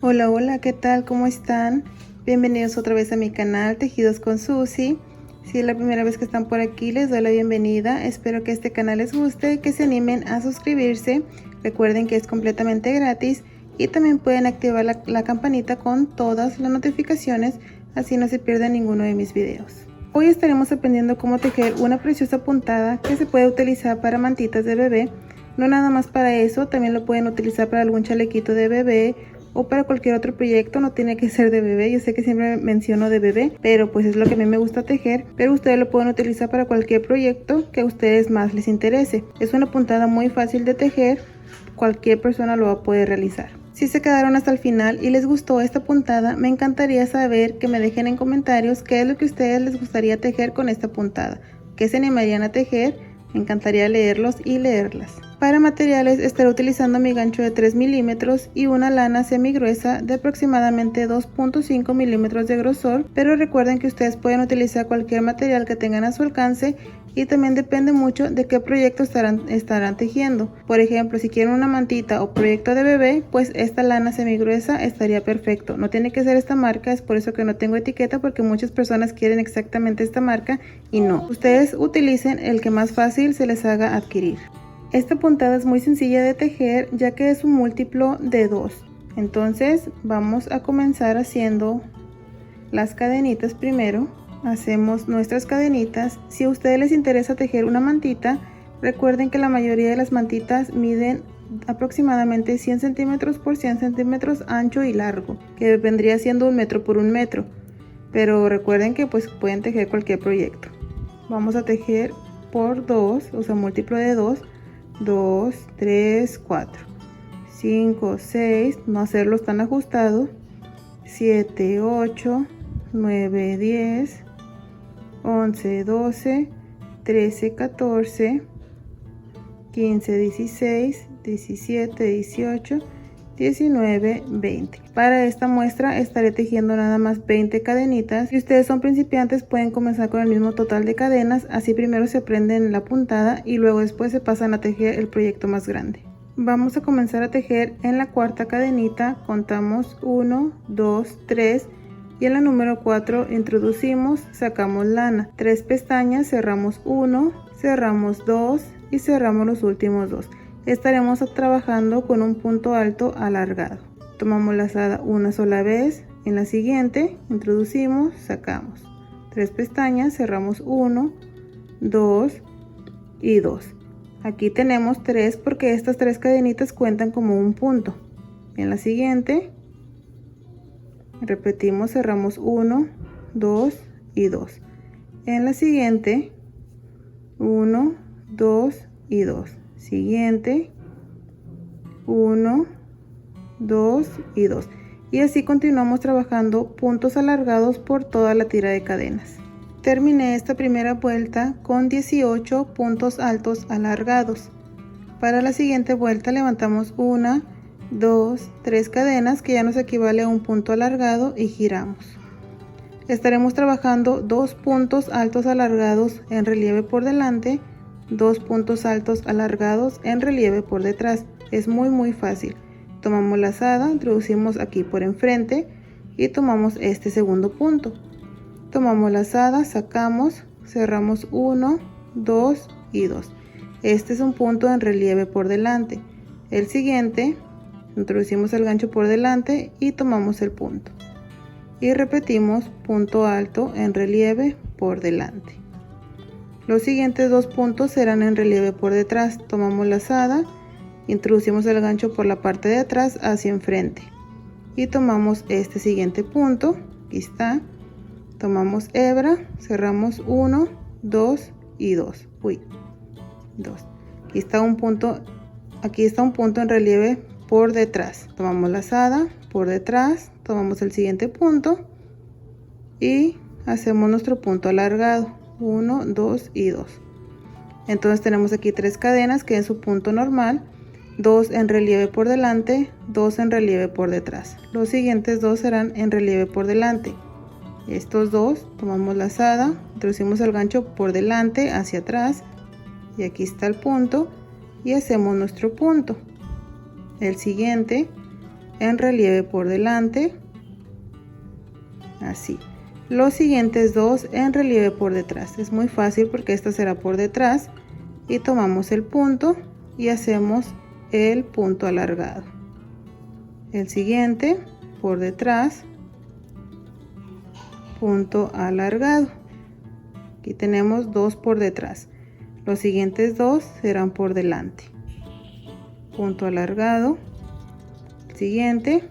Hola, hola, ¿qué tal? ¿Cómo están? Bienvenidos otra vez a mi canal Tejidos con Susi. Si es la primera vez que están por aquí, les doy la bienvenida. Espero que este canal les guste, que se animen a suscribirse. Recuerden que es completamente gratis y también pueden activar la campanita con todas las notificaciones, así no se pierden ninguno de mis videos. Hoy estaremos aprendiendo cómo tejer una preciosa puntada que se puede utilizar para mantitas de bebé. No nada más para eso, también lo pueden utilizar para algún chalequito de bebé o para cualquier otro proyecto. No tiene que ser de bebé, yo sé que siempre menciono de bebé, pero pues es lo que a mí me gusta tejer, pero ustedes lo pueden utilizar para cualquier proyecto que a ustedes más les interese. Es una puntada muy fácil de tejer, cualquier persona lo va a poder realizar. Si se quedaron hasta el final y les gustó esta puntada, me encantaría saber que me dejen en comentarios qué es lo que a ustedes les gustaría tejer con esta puntada, qué se animarían a tejer. Me encantaría leerlos y leerlas. Para materiales estaré utilizando mi gancho de 3 milímetros y una lana semi gruesa de aproximadamente 2.5 milímetros de grosor, pero recuerden que ustedes pueden utilizar cualquier material que tengan a su alcance y también depende mucho de qué proyecto estarán tejiendo. Por ejemplo, si quieren una mantita o proyecto de bebé, pues esta lana semi gruesa estaría perfecto. No tiene que ser esta marca, es por eso que no tengo etiqueta, porque muchas personas quieren exactamente esta marca y no. Ustedes utilicen el que más fácil se les haga adquirir. Esta puntada es muy sencilla de tejer ya que es un múltiplo de 2. Entonces vamos a comenzar haciendo las cadenitas primero. Hacemos nuestras cadenitas. Si a ustedes les interesa tejer una mantita, recuerden que la mayoría de las mantitas miden aproximadamente 100 centímetros por 100 centímetros ancho y largo, que vendría siendo 1 metro por 1 metro. Pero recuerden que pues pueden tejer cualquier proyecto. Vamos a tejer por 2, o sea múltiplo de 2. 2, 3, 4, 5, 6, no hacerlos tan ajustados, 7, 8, 9, 10, 11, 12, 13, 14, 15, 16, 17, 18, 19, 20. Para esta muestra estaré tejiendo nada más 20 cadenitas. Si ustedes son principiantes pueden comenzar con el mismo total de cadenas, así primero se aprenden la puntada y luego después se pasan a tejer el proyecto más grande. Vamos a comenzar a tejer en la cuarta cadenita, contamos 1, 2, 3 y en la número 4 introducimos, sacamos lana, 3 pestañas, cerramos 1, cerramos 2 y cerramos los últimos 2. Estaremos trabajando con un punto alto alargado. Tomamos lazada una sola vez, en la siguiente introducimos, sacamos 3 pestañas, cerramos 1, 2 y 2. Aquí tenemos 3 porque estas 3 cadenitas cuentan como un punto. En la siguiente repetimos, cerramos 1, 2 y 2. En la siguiente 1, 2 y 2. Siguiente 1, 2 y 2 y así continuamos trabajando puntos alargados por toda la tira de cadenas. Terminé esta primera vuelta con 18 puntos altos alargados. Para la siguiente vuelta levantamos 1, 2, 3 cadenas que ya nos equivale a un punto alargado y giramos. Estaremos trabajando 2 puntos altos alargados en relieve por delante, 2 puntos altos alargados en relieve por detrás. Es muy fácil. Tomamos lazada, introducimos aquí por enfrente y tomamos este segundo punto. Tomamos lazada, sacamos, cerramos 1, 2 y 2. Este es un punto en relieve por delante. El siguiente, introducimos el gancho por delante y tomamos el punto. Y repetimos punto alto en relieve por delante. Los siguientes 2 puntos serán en relieve por detrás. Tomamos lazada, introducimos el gancho por la parte de atrás hacia enfrente y tomamos este siguiente punto. Aquí está. Tomamos hebra, cerramos 1, 2 y 2. 2. Aquí está un punto en relieve por detrás. Tomamos lazada por detrás, tomamos el siguiente punto y hacemos nuestro punto alargado. 1, 2 y 2. Entonces tenemos aquí 3 cadenas que es su punto normal, 2 en relieve por delante, 2 en relieve por detrás. Los siguientes 2 serán en relieve por delante. Estos 2 tomamos lazada, introducimos el gancho por delante hacia atrás y aquí está el punto y hacemos nuestro punto. El siguiente en relieve por delante, así. Los siguientes 2 en relieve por detrás. Es muy fácil porque esta será por detrás, y tomamos el punto y hacemos el punto alargado. El siguiente por detrás, punto alargado. Aquí tenemos 2 por detrás. Los siguientes 2 serán por delante, punto alargado. Siguiente,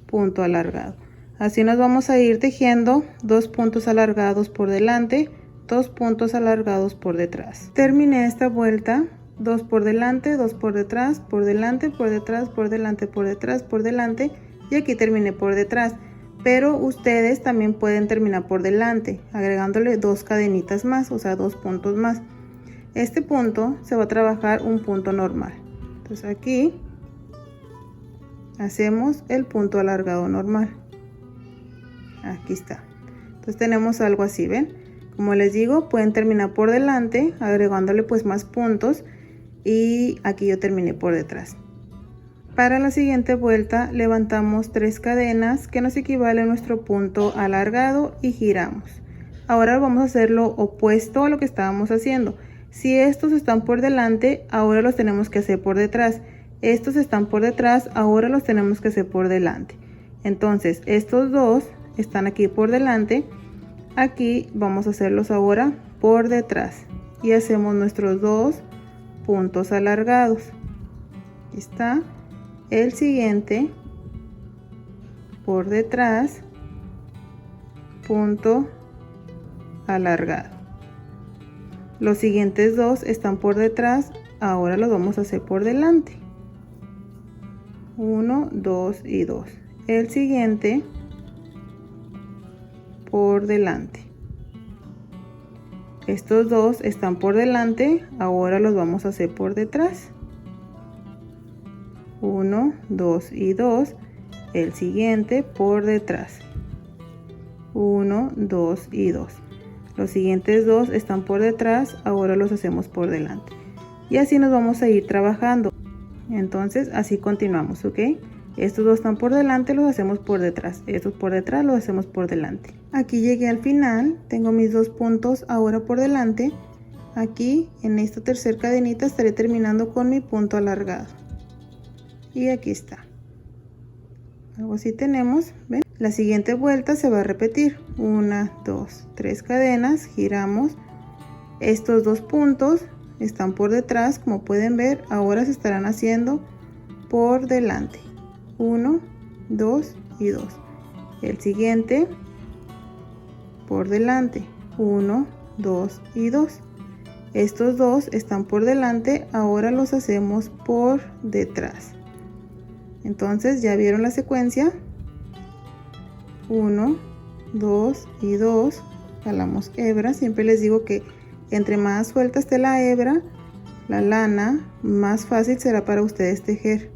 punto alargado. Así nos vamos a ir tejiendo 2 puntos alargados por delante, 2 puntos alargados por detrás. Terminé esta vuelta, 2 por delante, 2 por detrás, por delante, por detrás, por delante, por detrás, por delante, y aquí terminé por detrás. Pero ustedes también pueden terminar por delante, agregándole 2 cadenitas más, o sea 2 puntos más. Este punto se va a trabajar un punto normal. Entonces aquí hacemos el punto alargado normal. Aquí está. Entonces tenemos algo así, ¿ven? Como les digo, pueden terminar por delante, agregándole pues más puntos, y aquí yo terminé por detrás. Para la siguiente vuelta levantamos 3 cadenas que nos equivale a nuestro punto alargado y giramos. Ahora vamos a hacer lo opuesto a lo que estábamos haciendo. Si estos están por delante, ahora los tenemos que hacer por detrás. Estos están por detrás, ahora los tenemos que hacer por delante. Entonces estos 2 están aquí por delante, aquí vamos a hacerlos ahora por detrás y hacemos nuestros 2 puntos alargados. Aquí está. El siguiente por detrás, punto alargado. Los siguientes 2 están por detrás, ahora los vamos a hacer por delante. 1, 2 y 2. El siguiente por delante. Estos 2 están por delante, ahora los vamos a hacer por detrás. 1, 2 y 2. El siguiente por detrás. 1, 2 y 2. Los siguientes 2 están por detrás, ahora los hacemos por delante. Y así nos vamos a ir trabajando. Entonces así continuamos, ¿ok? Estos 2 están por delante, los hacemos por detrás. Estos por detrás, los hacemos por delante. Aquí llegué al final, tengo mis 2 puntos ahora por delante. Aquí en esta tercera cadenita estaré terminando con mi punto alargado. Y aquí está. Algo así tenemos, ¿ven? La siguiente vuelta se va a repetir. 1, 2, 3 cadenas, giramos. Estos 2 puntos están por detrás, como pueden ver, ahora se estarán haciendo por delante. 1, 2 y 2. El siguiente por delante. 1, 2 y 2. Estos 2 están por delante, ahora los hacemos por detrás. Entonces ya vieron la secuencia. 1, 2 y 2. Jalamos hebra. Siempre les digo que entre más suelta esté la hebra, la lana, más fácil será para ustedes tejer.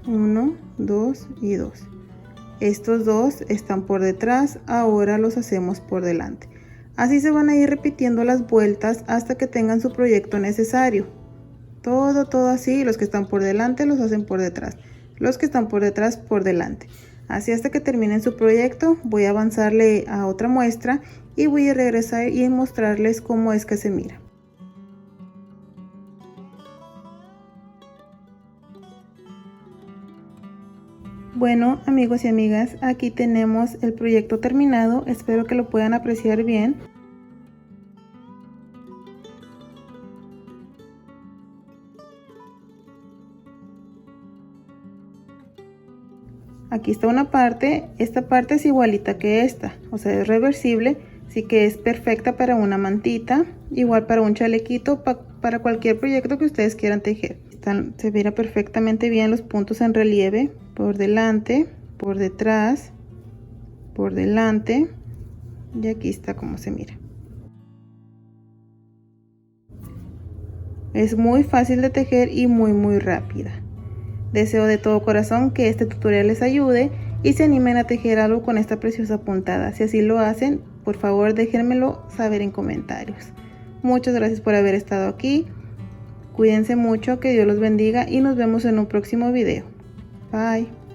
1, 2 y 2. Estos 2 están por detrás, ahora los hacemos por delante. Así se van a ir repitiendo las vueltas hasta que tengan su proyecto necesario. Todo así. Los que están por delante los hacen por detrás, los que están por detrás por delante, así hasta que terminen su proyecto. Voy a avanzarle a otra muestra y voy a regresar y mostrarles cómo es que se mira. Bueno, amigos y amigas, aquí tenemos el proyecto terminado. Espero que lo puedan apreciar bien. Aquí está una parte, esta parte es igualita que esta, o sea, es reversible, así que es perfecta para una mantita, igual para un chalequito, para cualquier proyecto que ustedes quieran tejer. Se mira perfectamente bien los puntos en relieve, por delante, por detrás, por delante, y aquí está como se mira. Es muy fácil de tejer y muy rápida. Deseo de todo corazón que este tutorial les ayude y se animen a tejer algo con esta preciosa puntada. Si así lo hacen, por favor déjenmelo saber en comentarios. Muchas gracias por haber estado aquí. Cuídense mucho, que Dios los bendiga y nos vemos en un próximo video. Bye.